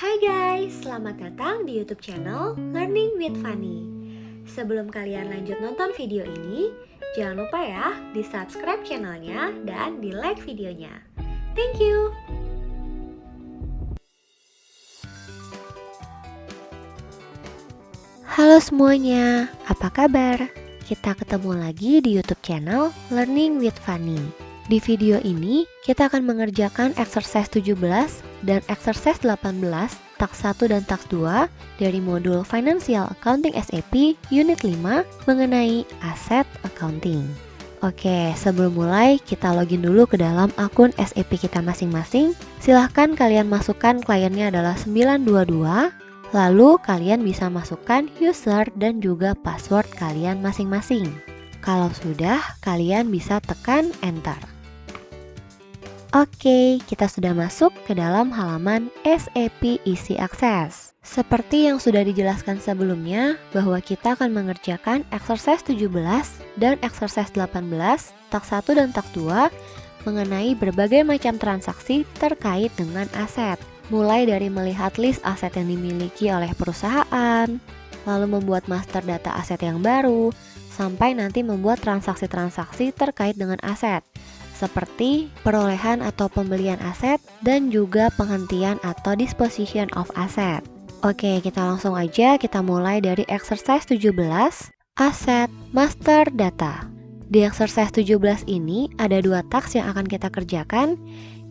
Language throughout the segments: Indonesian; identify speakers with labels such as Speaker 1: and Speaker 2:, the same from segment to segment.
Speaker 1: Hai guys, selamat datang di YouTube channel Learning with Fanny. Sebelum kalian lanjut nonton video ini, jangan lupa ya di subscribe channelnya dan di like videonya. Thank you. Halo semuanya, apa kabar? Kita ketemu lagi di YouTube channel Learning with Fanny. Di video ini, kita akan mengerjakan exercise 17 dan exercise 18, task 1 dan task 2 dari modul Financial Accounting SAP Unit 5 mengenai Asset Accounting. Oke, sebelum mulai, kita login dulu ke dalam akun SAP kita masing-masing. Silahkan kalian masukkan kliennya adalah 922, lalu kalian bisa masukkan user dan juga password kalian masing-masing. Kalau sudah, kalian bisa tekan enter. Oke, kita sudah masuk ke dalam halaman SAP Easy Access. Seperti yang sudah dijelaskan sebelumnya, bahwa kita akan mengerjakan exercise 17 dan exercise 18, task 1 dan task 2 mengenai berbagai macam transaksi terkait dengan aset. Mulai dari melihat list aset yang dimiliki oleh perusahaan, lalu membuat master data aset yang baru, sampai nanti membuat transaksi-transaksi terkait dengan aset, seperti perolehan atau pembelian aset dan juga penghentian atau disposition of asset. Oke, kita langsung aja, kita mulai dari exercise 17, Asset Master Data. Di exercise 17 ini ada dua task yang akan kita kerjakan.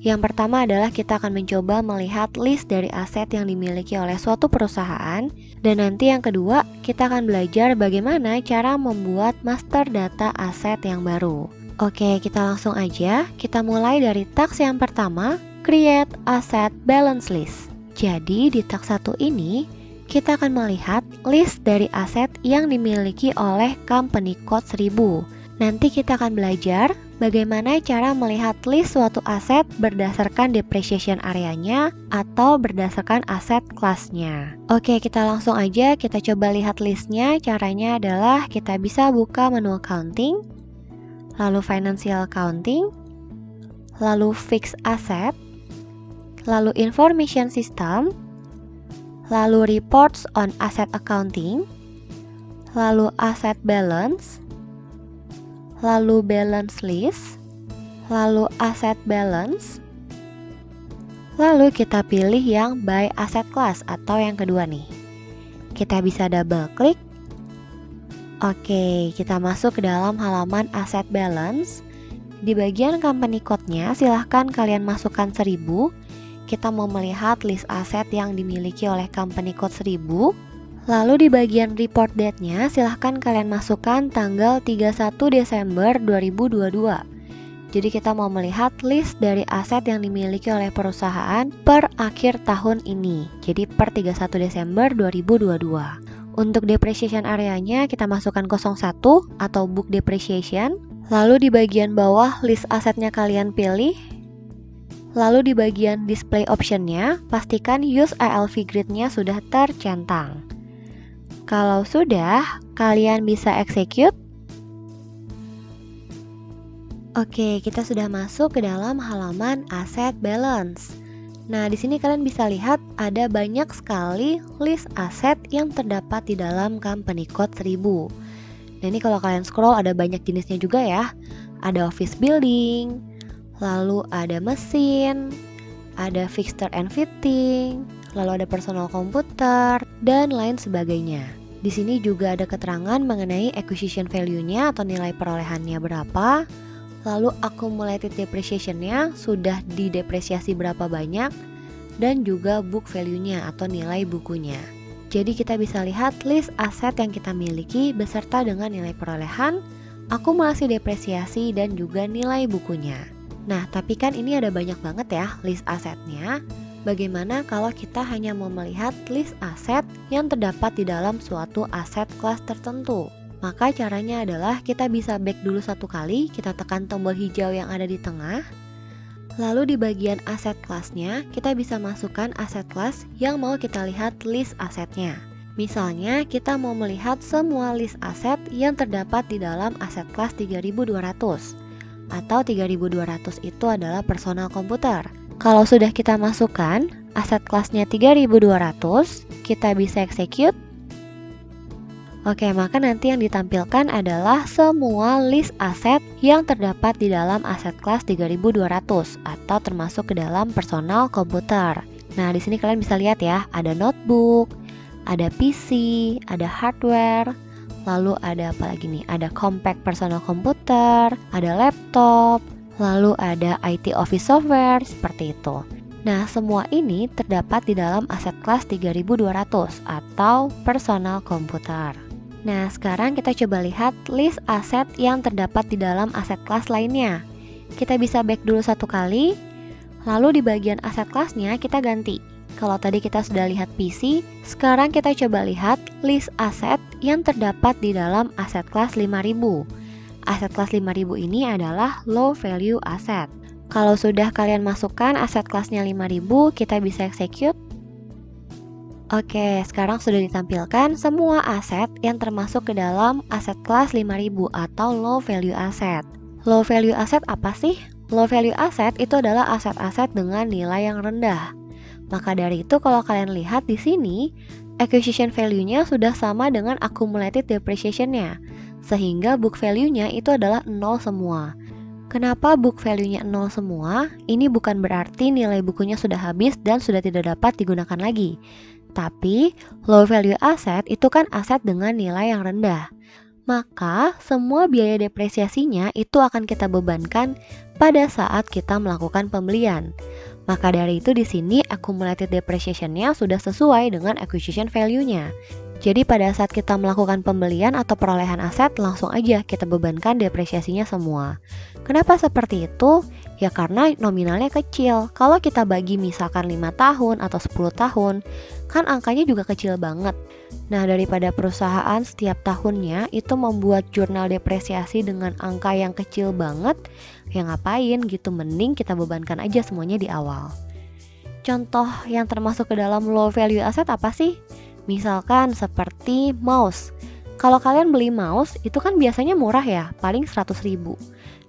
Speaker 1: Yang pertama adalah kita akan mencoba melihat list dari aset yang dimiliki oleh suatu perusahaan. Dan nanti yang kedua, kita akan belajar bagaimana cara membuat master data aset yang baru. Oke, kita langsung aja. Kita mulai dari task yang pertama, Create Asset Balance List. Jadi di task 1 ini, kita akan melihat list dari aset yang dimiliki oleh company code 1000. Nanti kita akan belajar bagaimana cara melihat list suatu aset berdasarkan depreciation areanya atau berdasarkan aset kelasnya. Oke, kita langsung aja, kita coba lihat listnya. Caranya adalah kita bisa buka menu accounting, lalu financial accounting, lalu fixed asset, lalu information system, lalu reports on asset accounting, lalu asset balance, lalu balance list, lalu asset balance, lalu kita pilih yang by asset class atau yang kedua nih. Kita bisa double klik. Oke, kita masuk ke dalam halaman asset balance. Di bagian company code-nya silahkan kalian masukkan 1000. Kita mau melihat list aset yang dimiliki oleh company code 1000. Lalu di bagian report date-nya silahkan kalian masukkan tanggal 31 Desember 2022. Jadi kita mau melihat list dari aset yang dimiliki oleh perusahaan per akhir tahun ini. Jadi per 31 Desember 2022. Untuk depreciation areanya kita masukkan 01 atau book depreciation. Lalu di bagian bawah list asetnya kalian pilih. Lalu di bagian display optionnya pastikan use ALV grid-nya sudah tercentang. Kalau sudah, kalian bisa execute. Oke, kita sudah masuk ke dalam halaman asset balance. Nah, di sini kalian bisa lihat ada banyak sekali list aset yang terdapat di dalam company code 1000. Nah, ini kalau kalian scroll ada banyak jenisnya juga ya. Ada office building, lalu ada mesin, ada fixture and fitting, lalu ada personal komputer, dan lain sebagainya. Di sini juga ada keterangan mengenai acquisition value-nya atau nilai perolehannya berapa, lalu accumulated depreciation-nya sudah didepresiasi berapa banyak, dan juga book value-nya atau nilai bukunya. Jadi kita bisa lihat list aset yang kita miliki beserta dengan nilai perolehan, akumulasi depresiasi, dan juga nilai bukunya. Nah, tapi kan ini ada banyak banget ya list asetnya. Bagaimana kalau kita hanya mau melihat list aset yang terdapat di dalam suatu aset kelas tertentu? Maka caranya adalah kita bisa back dulu satu kali, kita tekan tombol hijau yang ada di tengah. Lalu di bagian aset kelasnya, kita bisa masukkan aset kelas yang mau kita lihat list asetnya. Misalnya, kita mau melihat semua list aset yang terdapat di dalam aset kelas 3200. Atau 3200 itu adalah personal komputer. Kalau sudah kita masukkan, Aset kelasnya 3.200, kita bisa execute. Oke, maka nanti yang ditampilkan adalah semua list aset yang terdapat di dalam aset kelas 3.200 atau termasuk ke dalam personal komputer. Nah, di sini kalian bisa lihat ya, ada notebook, ada PC, ada hardware, lalu ada apa lagi nih? Ada compact personal komputer, ada laptop, lalu ada IT office software, seperti itu. Nah, semua ini terdapat di dalam aset kelas 3.200 atau personal komputer. Nah, sekarang kita coba lihat list aset yang terdapat di dalam aset kelas lainnya. Kita bisa back dulu satu kali, lalu di bagian aset kelasnya kita ganti. Kalau tadi kita sudah lihat PC, sekarang kita coba lihat list aset yang terdapat di dalam aset kelas 5.000. Aset kelas 5.000 ini adalah low value asset. Kalau sudah kalian masukkan aset kelasnya 5.000, kita bisa execute. Oke, sekarang sudah ditampilkan semua aset yang termasuk ke dalam aset kelas 5.000 atau low value asset. Low value asset apa sih? Low value asset itu adalah aset-aset dengan nilai yang rendah. Maka dari itu kalau kalian lihat di sini, acquisition value-nya sudah sama dengan accumulated depreciation-nya. Sehingga book value-nya itu adalah 0 semua. Kenapa book value-nya 0 semua? Ini bukan berarti nilai bukunya sudah habis dan sudah tidak dapat digunakan lagi. Tapi, low value asset itu kan aset dengan nilai yang rendah. Maka, semua biaya depresiasinya itu akan kita bebankan pada saat kita melakukan pembelian. Maka dari itu di sini accumulated depreciation-nya sudah sesuai dengan acquisition value-nya. Jadi pada saat kita melakukan pembelian atau perolehan aset, langsung aja kita bebankan depresiasinya semua. Kenapa seperti itu? Ya karena nominalnya kecil. Kalau kita bagi misalkan 5 tahun atau 10 tahun, kan angkanya juga kecil banget. Nah, daripada perusahaan setiap tahunnya itu membuat jurnal depresiasi dengan angka yang kecil banget, ya ngapain gitu, mending kita bebankan aja semuanya di awal. Contoh yang termasuk ke dalam low value asset apa sih? Misalkan seperti mouse. Kalau kalian beli mouse, itu kan biasanya murah ya, paling 100.000.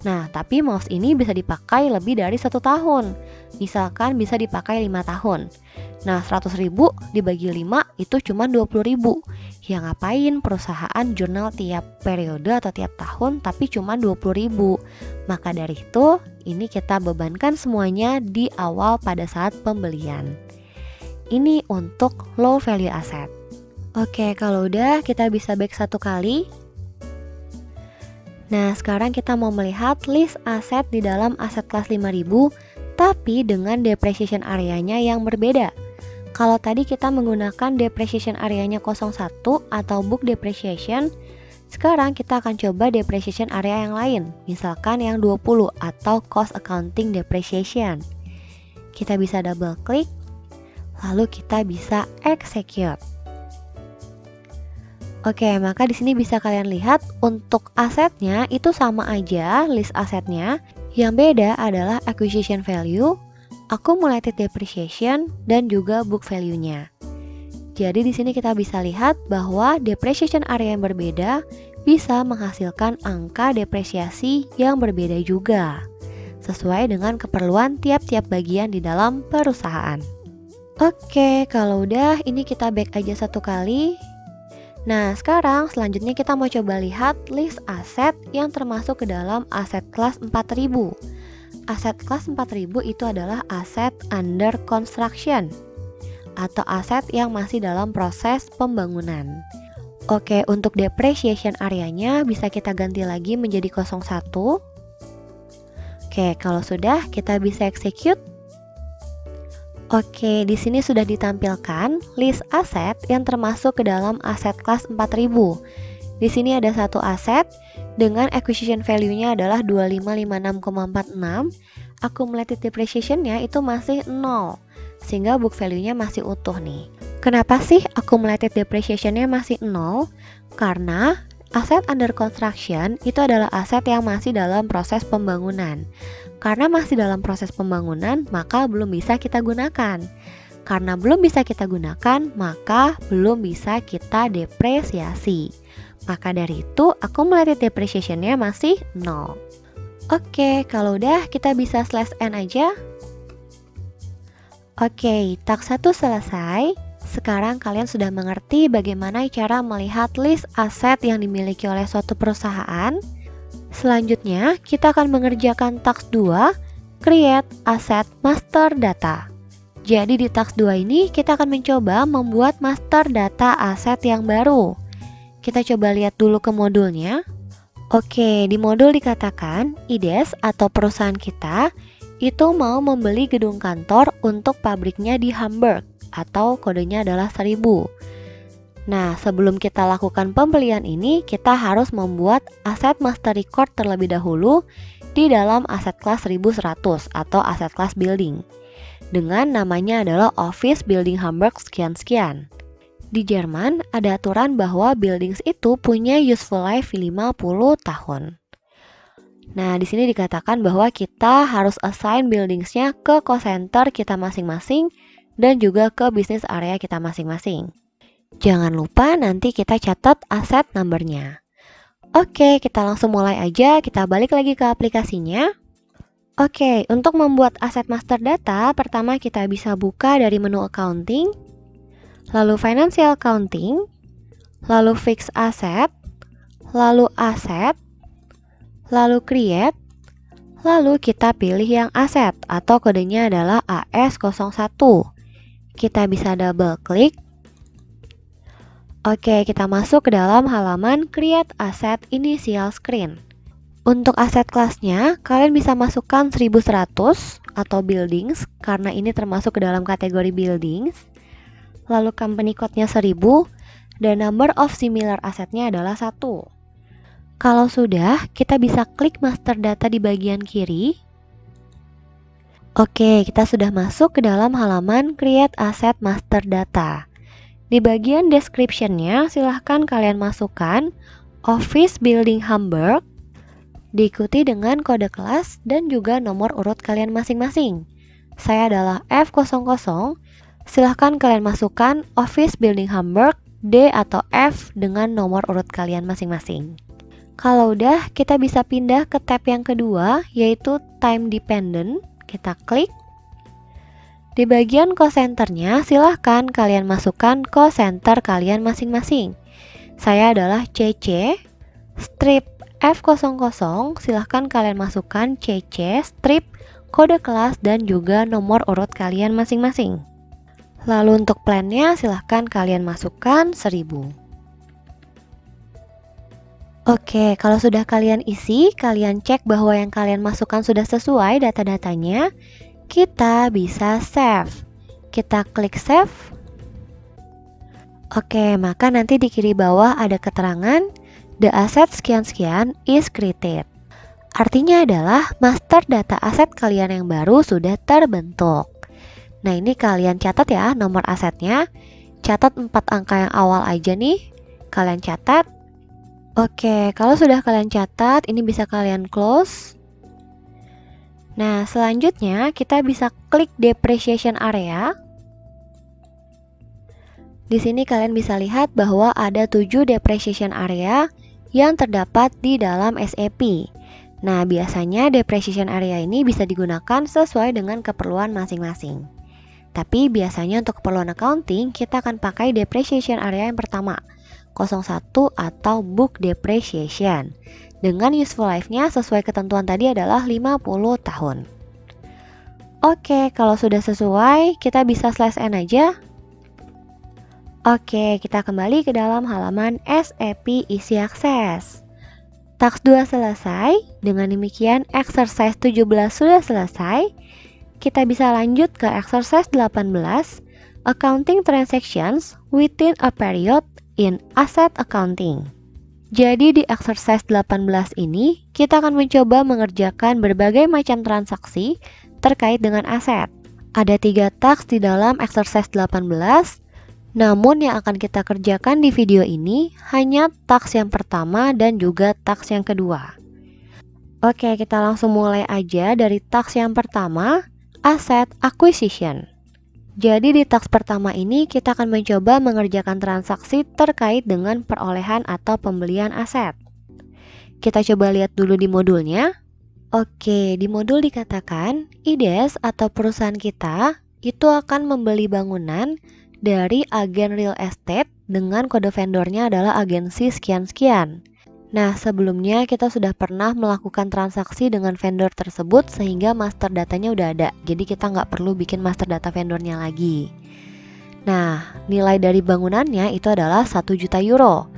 Speaker 1: Nah, tapi mouse ini bisa dipakai lebih dari 1 tahun. Misalkan bisa dipakai 5 tahun. Nah, 100.000 dibagi 5 itu cuma 20.000. Ya ngapain perusahaan jurnal tiap periode atau tiap tahun tapi cuma 20.000. Maka dari itu, ini kita bebankan semuanya di awal pada saat pembelian. Ini untuk low value asset. Oke, kalau udah kita bisa back satu kali. Nah, sekarang kita mau melihat list aset di dalam aset kelas 5.000 tapi dengan depreciation areanya yang berbeda. Kalau tadi kita menggunakan depreciation areanya 01 atau book depreciation, sekarang kita akan coba depreciation area yang lain, misalkan yang 20 atau cost accounting depreciation. Kita bisa double klik, lalu kita bisa execute. Oke, maka di sini bisa kalian lihat untuk asetnya itu sama aja list asetnya. Yang beda adalah acquisition value, accumulated depreciation, dan juga book value-nya. Jadi di sini kita bisa lihat bahwa depreciation area yang berbeda bisa menghasilkan angka depresiasi yang berbeda juga, sesuai dengan keperluan tiap-tiap bagian di dalam perusahaan. Oke, kalau udah ini kita back aja satu kali. Nah, sekarang selanjutnya kita mau coba lihat list aset yang termasuk ke dalam aset kelas 4.000. Aset kelas 4.000 itu adalah aset under construction atau aset yang masih dalam proses pembangunan. Oke, untuk depreciation areanya bisa kita ganti lagi menjadi 01. Oke, kalau sudah kita bisa execute. Oke, di sini sudah ditampilkan list aset yang termasuk ke dalam aset kelas 4.000. Di sini ada satu aset dengan acquisition value-nya adalah 2556,46. Accumulated depreciation-nya itu masih 0, sehingga book value-nya masih utuh nih. Kenapa sih accumulated depreciation-nya masih 0? Karena aset under construction itu adalah aset yang masih dalam proses pembangunan. Karena masih dalam proses pembangunan, maka belum bisa kita gunakan. Karena belum bisa kita gunakan, maka belum bisa kita depresiasi. Maka dari itu, accumulated depreciation-nya masih 0. Oke, kalau udah kita bisa slash n aja. Oke, task 1 selesai. Sekarang kalian sudah mengerti bagaimana cara melihat list aset yang dimiliki oleh suatu perusahaan. Selanjutnya, kita akan mengerjakan task 2, Create Asset Master Data. Jadi di task 2 ini kita akan mencoba membuat master data aset yang baru. Kita coba lihat dulu ke modulnya. Oke, di modul dikatakan IDES atau perusahaan kita itu mau membeli gedung kantor untuk pabriknya di Hamburg atau kodenya adalah 1000. Nah, sebelum kita lakukan pembelian ini, kita harus membuat aset master record terlebih dahulu di dalam aset kelas 1100 atau aset kelas building. Dengan namanya adalah Office Building Hamburg sekian-sekian. Di Jerman ada aturan bahwa buildings itu punya useful life 50 tahun. Nah, di sini dikatakan bahwa kita harus assign buildingsnya ke cost center kita masing-masing dan juga ke bisnis area kita masing-masing. Jangan lupa nanti kita catat aset numbernya. Oke, kita langsung mulai aja, kita balik lagi ke aplikasinya. Oke, untuk membuat aset master data, pertama kita bisa buka dari menu accounting, lalu financial accounting, lalu fixed asset, lalu asset, lalu create, lalu kita pilih yang aset atau kodenya adalah AS01. Kita bisa double klik. Oke, kita masuk ke dalam halaman Create Asset Initial Screen. Untuk aset kelasnya, kalian bisa masukkan 1100 atau buildings karena ini termasuk ke dalam kategori buildings. Lalu company code-nya 1000 dan number of similar asetnya adalah 1. Kalau sudah, kita bisa klik master data di bagian kiri. Oke, kita sudah masuk ke dalam halaman Create Asset Master Data. Di bagian description-nya, silahkan kalian masukkan Office Building Hamburg, diikuti dengan kode kelas dan juga nomor urut kalian masing-masing. Saya adalah F00, silahkan kalian masukkan Office Building Hamburg D atau F dengan nomor urut kalian masing-masing. Kalau udah, kita bisa pindah ke tab yang kedua, yaitu Time Dependent. Kita klik. Di bagian cost center-nya, silahkan kalian masukkan cost center kalian masing-masing. Saya adalah CC, strip F00, silahkan kalian masukkan CC, strip, kode kelas, dan juga nomor urut kalian masing-masing. Lalu untuk plan-nya silahkan kalian masukkan 1000. Oke, kalau sudah kalian isi, kalian cek bahwa yang kalian masukkan sudah sesuai data-datanya, kita bisa save. Kita klik save. Oke, maka nanti di kiri bawah ada keterangan the asset sekian-sekian is created. Artinya adalah master data aset kalian yang baru sudah terbentuk. Nah, ini kalian catat ya nomor asetnya. Catat 4 angka yang awal aja nih. Kalian catat. Oke, kalau sudah kalian catat, ini bisa kalian close. Nah, selanjutnya kita bisa klik depreciation area. Di sini kalian bisa lihat bahwa ada 7 depreciation area yang terdapat di dalam SAP. Nah, biasanya depreciation area ini bisa digunakan sesuai dengan keperluan masing-masing. Tapi biasanya untuk keperluan accounting, kita akan pakai depreciation area yang pertama, 01 atau book depreciation. Dengan useful life-nya sesuai ketentuan tadi adalah 50 tahun. Oke, kalau sudah sesuai, kita bisa slash n aja. Oke, kita kembali ke dalam halaman SAP Easy Access. Task 2 selesai, dengan demikian exercise 17 sudah selesai. Kita bisa lanjut ke exercise 18, Accounting Transactions Within a Period in Asset Accounting. Jadi di exercise 18 ini, kita akan mencoba mengerjakan berbagai macam transaksi terkait dengan aset. Ada 3 task di dalam exercise 18, namun yang akan kita kerjakan di video ini hanya task yang pertama dan juga task yang kedua. Oke, kita langsung mulai aja dari task yang pertama, Asset Acquisition. Jadi di task pertama ini kita akan mencoba mengerjakan transaksi terkait dengan perolehan atau pembelian aset. Kita coba lihat dulu di modulnya. Oke, di modul dikatakan IDES atau perusahaan kita itu akan membeli bangunan dari agen real estate dengan kode vendornya adalah agensi sekian-sekian. Nah, sebelumnya kita sudah pernah melakukan transaksi dengan vendor tersebut sehingga master datanya udah ada. Jadi kita nggak perlu bikin master data vendornya lagi. Nah, nilai dari bangunannya itu adalah 1 juta euro.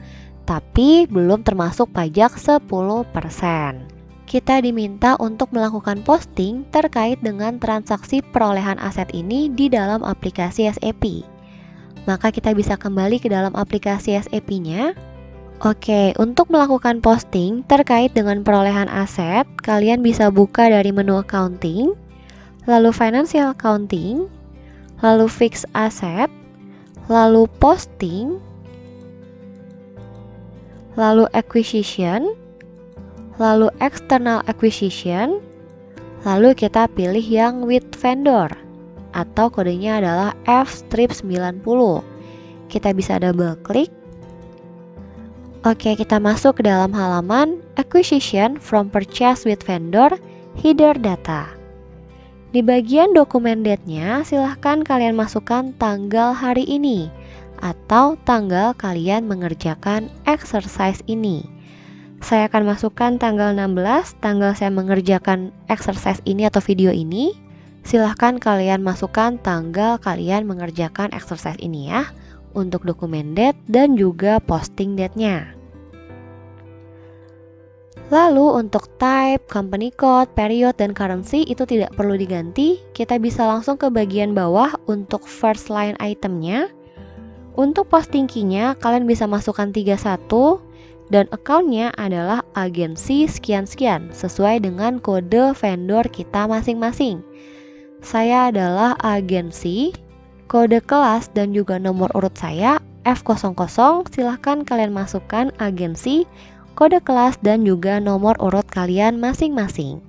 Speaker 1: Tapi belum termasuk pajak 10%. Kita diminta untuk melakukan posting terkait dengan transaksi perolehan aset ini di dalam aplikasi SAP. Maka kita bisa kembali ke dalam aplikasi SAP-nya. Oke, untuk melakukan posting terkait dengan perolehan aset, kalian bisa buka dari menu accounting, lalu financial accounting, lalu fixed asset, lalu posting, lalu acquisition, lalu external acquisition, lalu kita pilih yang with vendor atau kodenya adalah F-90. Kita bisa double klik. Oke, kita masuk ke dalam halaman acquisition from purchase with vendor, header data. Di bagian dokumen date-nya, silahkan kalian masukkan tanggal hari ini atau tanggal kalian mengerjakan exercise ini. Saya akan masukkan tanggal 16, tanggal saya mengerjakan exercise ini atau video ini. Silahkan kalian masukkan tanggal kalian mengerjakan exercise ini ya, untuk dokumen date dan juga posting date-nya. Lalu untuk type, company code, period, dan currency itu tidak perlu diganti. Kita bisa langsung ke bagian bawah untuk first line itemnya. Untuk posting key-nya kalian bisa masukkan 31 dan account-nya adalah agensi sekian-sekian sesuai dengan kode vendor kita masing-masing. Saya adalah agensi, kode kelas dan juga nomor urut saya F00. Silahkan kalian masukkan agensi, kode kelas dan juga nomor urut kalian masing-masing.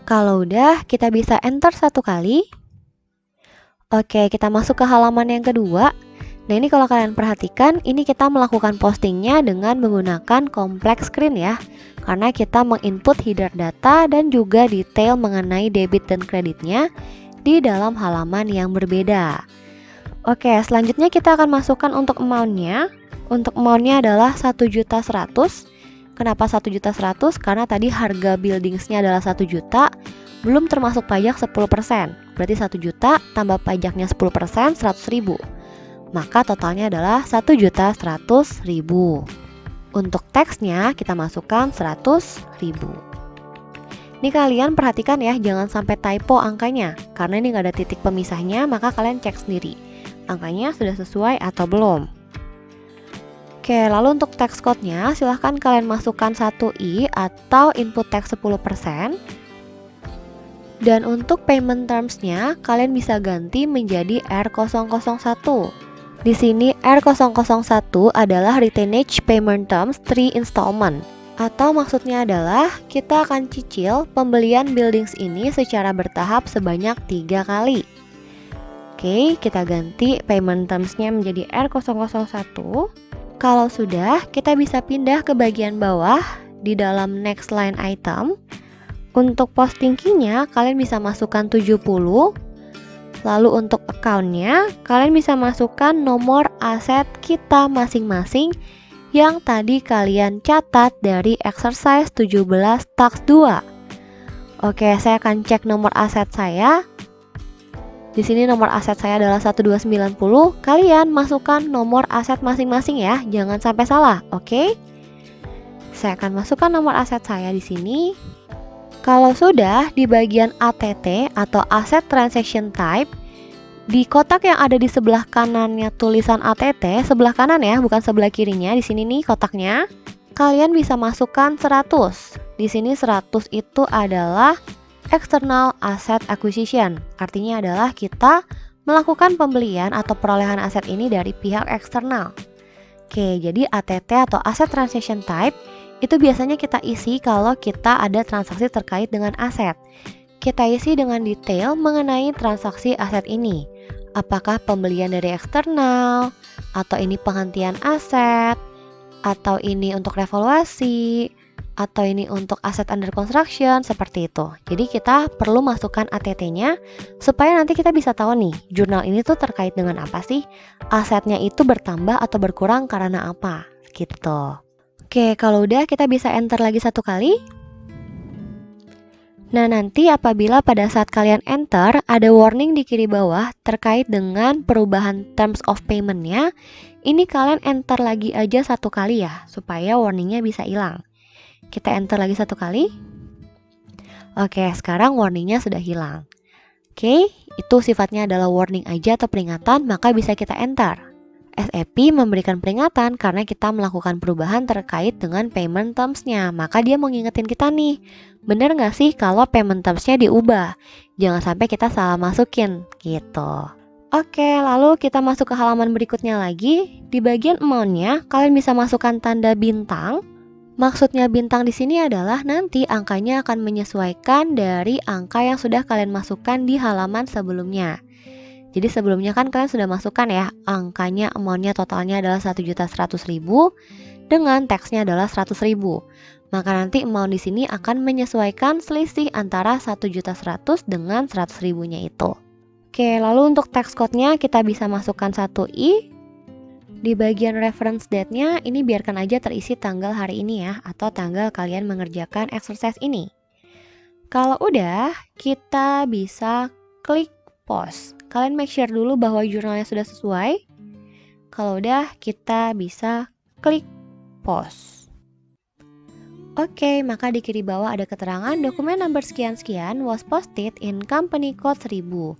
Speaker 1: Kalau udah, kita bisa enter 1 kali. Oke, kita masuk ke halaman yang kedua. Nah, ini kalau kalian perhatikan, ini kita melakukan postingnya dengan menggunakan complex screen ya, karena kita menginput header data dan juga detail mengenai debit dan kreditnya di dalam halaman yang berbeda. Oke, selanjutnya kita akan masukkan untuk amount-nya. Untuk amount-nya adalah 1.100.000. Kenapa 1.100.000? Karena tadi harga buildingsnya adalah 1 juta, belum termasuk pajak 10%. Berarti 1 juta tambah pajaknya 10%, 100.000. Maka totalnya adalah 1.100.000. Untuk teksnya kita masukkan 100.000. Ini kalian perhatikan ya, jangan sampai typo angkanya. Karena ini nggak ada titik pemisahnya, maka kalian cek sendiri angkanya sudah sesuai atau belum. Oke, lalu untuk text code-nya silahkan kalian masukkan 1i atau input text 10%. Dan untuk payment terms-nya kalian bisa ganti menjadi R001. Di sini R001 adalah retainage payment terms 3 installment. Atau maksudnya adalah kita akan cicil pembelian buildings ini secara bertahap sebanyak 3 kali. Oke, kita ganti payment terms-nya menjadi R001. Kalau sudah, kita bisa pindah ke bagian bawah di dalam next line item. Untuk posting key-nya, kalian bisa masukkan 70. Lalu untuk account-nya, kalian bisa masukkan nomor aset kita masing-masing yang tadi kalian catat dari exercise 17 tax 2. Oke, saya akan cek nomor aset saya. Di sini nomor aset saya adalah 1290. Kalian masukkan nomor aset masing-masing ya, jangan sampai salah, oke? Saya akan masukkan nomor aset saya di sini. Kalau sudah, di bagian ATT atau Asset Transaction Type, di kotak yang ada di sebelah kanannya tulisan ATT, sebelah kanan ya, bukan sebelah kirinya. Di sini nih kotaknya. Kalian bisa masukkan 100. Di sini 100 itu adalah external asset acquisition. Artinya adalah kita melakukan pembelian atau perolehan aset ini dari pihak eksternal. Oke, jadi ATT atau Asset Transaction Type itu biasanya kita isi kalau kita ada transaksi terkait dengan aset. Kita isi dengan detail mengenai transaksi aset ini. Apakah pembelian dari eksternal, atau ini penghentian aset, atau ini untuk revaluasi, atau ini untuk aset under construction, seperti itu. Jadi kita perlu masukkan ATT-nya supaya nanti kita bisa tahu nih, jurnal ini tuh terkait dengan apa sih? Asetnya itu bertambah atau berkurang karena apa? Gitu. Oke, kalau udah kita bisa enter lagi satu kali. Nah, nanti apabila pada saat kalian enter, ada warning di kiri bawah terkait dengan perubahan terms of payment-nya. Ini kalian enter lagi aja satu kali ya, supaya warningnya bisa hilang. Kita enter lagi satu kali. Oke, sekarang warningnya sudah hilang. Oke, itu sifatnya adalah warning aja atau peringatan, maka bisa kita enter. SAP memberikan peringatan karena kita melakukan perubahan terkait dengan payment terms-nya. Maka dia mau ngingetin kita nih, bener nggak sih kalau payment terms-nya diubah? Jangan sampai kita salah masukin, gitu. Oke, lalu kita masuk ke halaman berikutnya lagi. Di bagian amount-nya, kalian bisa masukkan tanda bintang. Maksudnya bintang di sini adalah nanti angkanya akan menyesuaikan dari angka yang sudah kalian masukkan di halaman sebelumnya. Jadi sebelumnya kan kalian sudah masukkan ya, angkanya, amount-nya totalnya adalah 1.100.000 dengan teksnya adalah 100.000. Maka nanti amount di sini akan menyesuaikan selisih antara 1.100.000 dengan 100.000-nya itu. Oke, lalu untuk text code-nya kita bisa masukkan 1i. Di bagian reference date-nya ini biarkan aja terisi tanggal hari ini ya, atau tanggal kalian mengerjakan exercise ini. Kalau udah, kita bisa klik pause. Kalian make sure dulu bahwa jurnalnya sudah sesuai. Kalau udah, kita bisa klik pause. Oke, maka di kiri bawah ada keterangan dokumen number sekian-sekian was posted in company code 1000.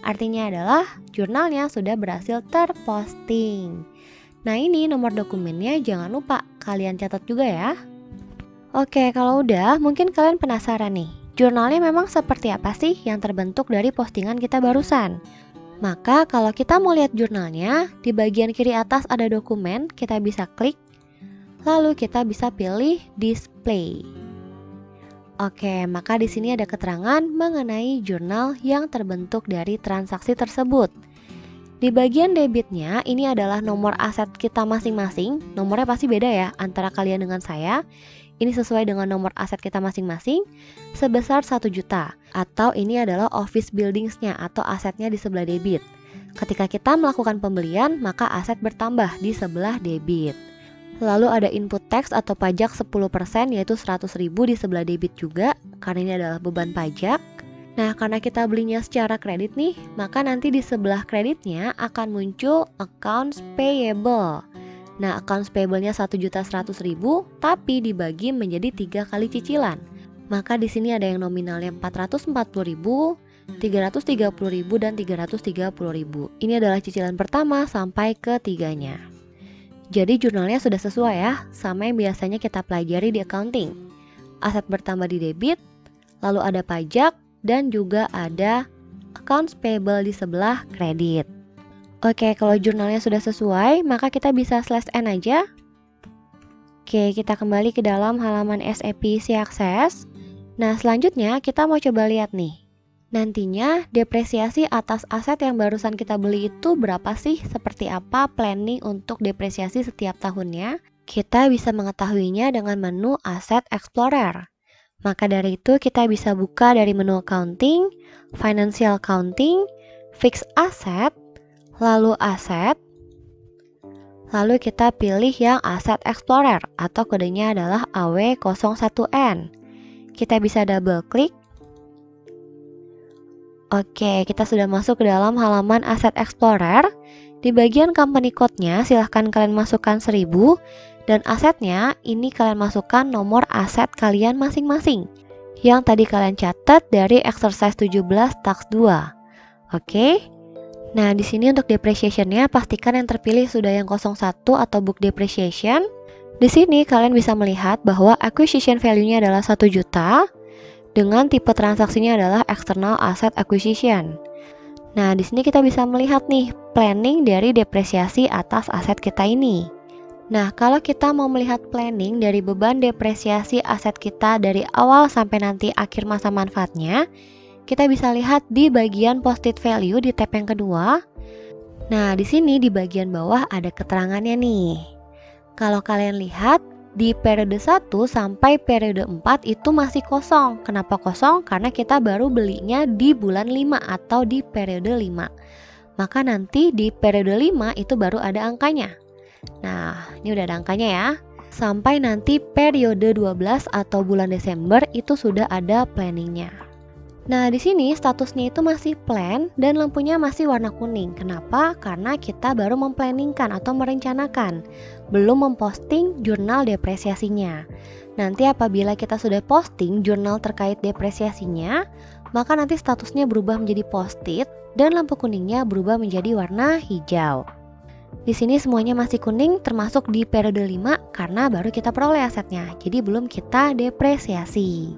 Speaker 1: Artinya adalah jurnalnya sudah berhasil terposting. Nah, ini nomor dokumennya jangan lupa kalian catat juga ya. Oke, kalau udah, mungkin kalian penasaran nih. Jurnalnya memang seperti apa sih yang terbentuk dari postingan kita barusan? Maka kalau kita mau lihat jurnalnya, di bagian kiri atas ada dokumen, kita bisa klik. Lalu kita bisa pilih display. Oke, maka di sini ada keterangan mengenai jurnal yang terbentuk dari transaksi tersebut. Di bagian debitnya, ini adalah nomor aset kita masing-masing. Nomornya pasti beda ya antara kalian dengan saya. Ini sesuai dengan nomor aset kita masing-masing sebesar 1 juta. Atau ini adalah office buildings-nya atau asetnya di sebelah debit. Ketika kita melakukan pembelian, maka aset bertambah di sebelah debit. Lalu ada input tax atau pajak 10% yaitu 100.000 di sebelah debit juga, karena ini adalah beban pajak. Nah, karena kita belinya secara kredit nih, maka nanti di sebelah kreditnya akan muncul accounts payable. Nah, accounts payable-nya 1.100.000 tapi dibagi menjadi 3 kali cicilan. Maka di sini ada yang nominalnya 440.000, 330.000 dan 330.000. Ini adalah cicilan pertama sampai ketiganya. Jadi jurnalnya sudah sesuai ya sama yang biasanya kita pelajari di accounting. Aset bertambah di debit, lalu ada pajak dan juga ada accounts payable di sebelah kredit. Oke, kalau jurnalnya sudah sesuai, maka kita bisa /n aja. Oke, kita kembali ke dalam halaman SAP Easy Access. Nah, selanjutnya kita mau coba lihat nih. Nantinya depresiasi atas aset yang barusan kita beli itu berapa sih? Seperti apa planning untuk depresiasi setiap tahunnya? Kita bisa mengetahuinya dengan menu Asset Explorer. Maka dari itu kita bisa buka dari menu Accounting, Financial Accounting, Fixed Asset, lalu Aset, lalu kita pilih yang Asset Explorer atau kodenya adalah AW01N. Kita bisa double klik. Oke, kita sudah masuk ke dalam halaman Asset Explorer. Di bagian company code-nya silahkan kalian masukkan 1000 dan asetnya ini kalian masukkan nomor aset kalian masing-masing yang tadi kalian catat dari exercise 17 tax 2. Oke. Nah, di sini untuk depreciation-nya pastikan yang terpilih sudah yang 01 atau book depreciation. Di sini kalian bisa melihat bahwa acquisition value-nya adalah 1 juta dengan tipe transaksinya adalah external asset acquisition. Nah, di sini kita bisa melihat nih planning dari depresiasi atas aset kita ini. Nah, kalau kita mau melihat planning dari beban depresiasi aset kita dari awal sampai nanti akhir masa manfaatnya, kita bisa lihat di bagian posted value di tab yang kedua. Nah, di sini di bagian bawah ada keterangannya nih. Kalau kalian lihat, Di periode 1 sampai periode 4 itu masih kosong. Kenapa kosong? Karena kita baru belinya di bulan 5 atau di periode 5. Maka nanti di periode 5 itu baru ada angkanya. Nah, ini udah ada angkanya ya. Sampai nanti periode 12 atau bulan Desember itu sudah ada planningnya. Nah, di sini statusnya itu masih plan dan lampunya masih warna kuning. Kenapa? Karena kita baru memplanningkan atau merencanakan, belum memposting jurnal depresiasinya. Nanti apabila kita sudah posting jurnal terkait depresiasinya, maka nanti statusnya berubah menjadi post-it dan lampu kuningnya berubah menjadi warna hijau. Di sini semuanya masih kuning termasuk di periode 5 karena baru kita peroleh asetnya. Jadi belum kita depresiasi.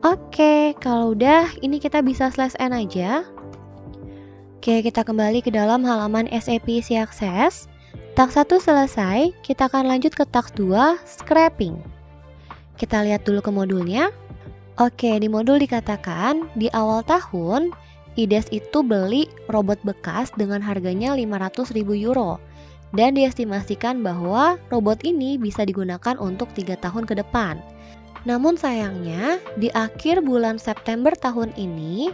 Speaker 1: Oke, kalau udah ini kita bisa slash n aja. Oke, kita kembali ke dalam halaman SAP Easy Access. Task 1 selesai, kita akan lanjut ke task 2, scrapping. Kita lihat dulu ke modulnya. Oke, di modul dikatakan di awal tahun IDES itu beli robot bekas dengan harganya 500.000 euro dan diestimasikan bahwa robot ini bisa digunakan untuk 3 tahun ke depan. Namun sayangnya di akhir bulan September tahun ini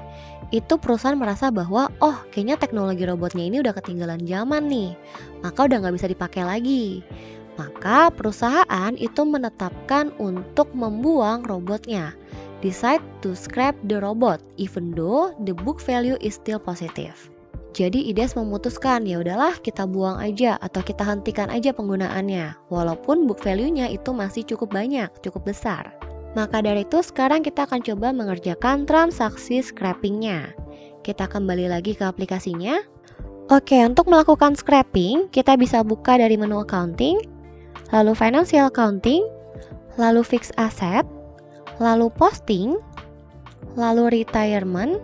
Speaker 1: itu perusahaan merasa bahwa kayaknya teknologi robotnya ini udah ketinggalan zaman nih, maka udah nggak bisa dipakai lagi. Maka perusahaan itu menetapkan untuk membuang robotnya. Decide to scrap the robot even though the book value is still positive. Jadi IDES memutuskan ya udahlah kita buang aja atau kita hentikan aja penggunaannya walaupun book value-nya itu masih cukup banyak, cukup besar. Maka dari itu sekarang kita akan coba mengerjakan transaksi scrapping-nya. Kita kembali lagi ke aplikasinya. Oke, untuk melakukan scrapping kita bisa buka dari menu accounting, lalu financial accounting, lalu fixed asset, lalu posting, lalu retirement.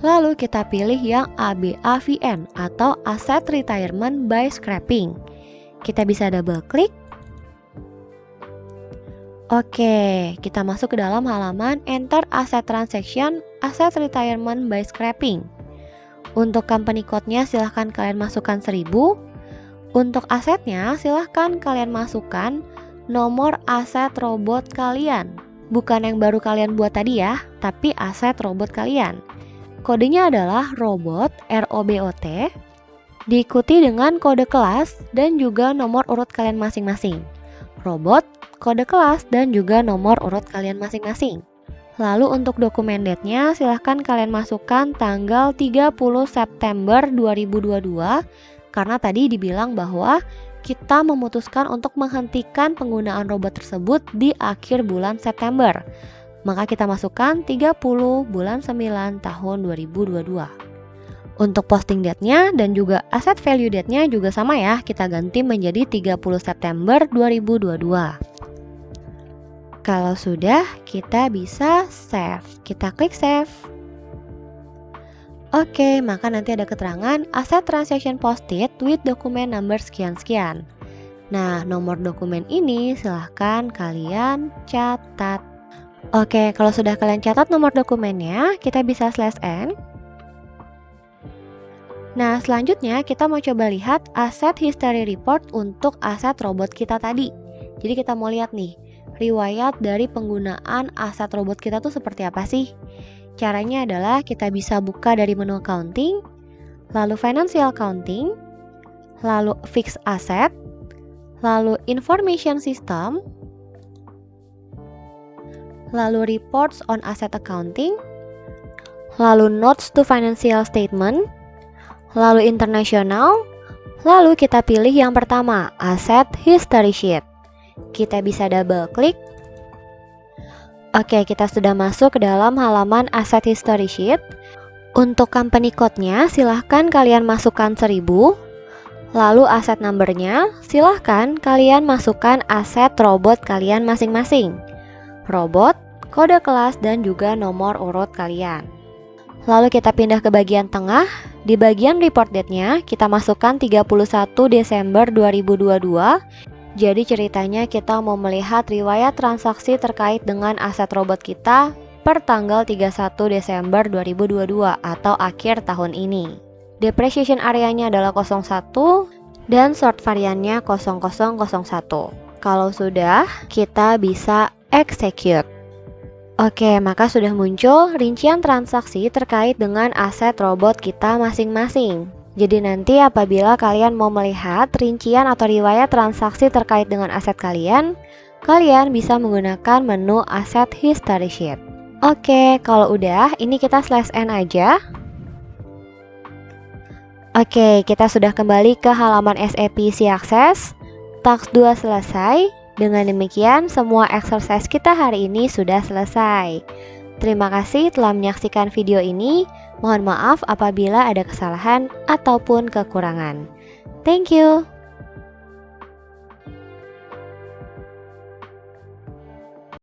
Speaker 1: Lalu kita pilih yang ABAVN atau Asset Retirement by Scrapping. Kita bisa double klik. Oke, kita masuk ke dalam halaman Enter Asset Transaction Asset Retirement by Scrapping. Untuk company code-nya silahkan kalian masukkan 1000. Untuk asetnya silahkan kalian masukkan nomor aset robot kalian. Bukan yang baru kalian buat tadi ya, tapi aset robot kalian. Kodenya adalah robot, ROBOT, diikuti dengan kode kelas dan juga nomor urut kalian masing-masing. Robot, kode kelas, dan juga nomor urut kalian masing-masing. Lalu untuk dokumen date-nya silahkan kalian masukkan tanggal 30 September 2022 karena tadi dibilang bahwa kita memutuskan untuk menghentikan penggunaan robot tersebut di akhir bulan September. Maka kita masukkan 30 bulan 9 tahun 2022. Untuk posting date-nya dan juga asset value date-nya juga sama ya, kita ganti menjadi 30 September 2022. Kalau sudah, kita bisa save. Kita klik save. Oke, maka nanti ada keterangan asset transaction posted with document number sekian-sekian. Nah, nomor dokumen ini silahkan kalian catat. Oke, kalau sudah kalian catat nomor dokumennya, kita bisa slash n. Nah, selanjutnya kita mau coba lihat Asset History Report untuk aset robot kita tadi. Jadi kita mau lihat nih, riwayat dari penggunaan aset robot kita tuh seperti apa sih? Caranya adalah kita bisa buka dari menu accounting, lalu financial accounting, lalu fixed asset, lalu information system, lalu reports on asset accounting, lalu notes to financial statement, lalu international, lalu kita pilih yang pertama, asset history sheet. Kita bisa double klik. Oke, kita sudah masuk ke dalam halaman asset history sheet. Untuk company code-nya silahkan kalian masukkan 1000. Lalu aset number-nya silahkan kalian masukkan aset robot kalian masing-masing. Robot, kode kelas, dan juga nomor urut kalian. Lalu kita pindah ke bagian tengah. Di bagian report date-nya kita masukkan 31 Desember 2022. Jadi ceritanya kita mau melihat riwayat transaksi terkait dengan aset robot kita per tanggal 31 Desember 2022 atau akhir tahun ini. Depreciation area-nya adalah 01 dan short variannya 0001. Kalau sudah, kita bisa execute. Oke, maka sudah muncul rincian transaksi terkait dengan aset robot kita masing-masing. Jadi nanti apabila kalian mau melihat rincian atau riwayat transaksi terkait dengan aset kalian bisa menggunakan menu Asset History Sheet. Oke, kalau udah, ini kita slash n aja. Oke, kita sudah kembali ke halaman SAP Easy Access. Task 2 selesai. Dengan demikian, semua exercise kita hari ini sudah selesai. Terima kasih telah menyaksikan video ini. Mohon maaf apabila ada kesalahan ataupun kekurangan. Thank you.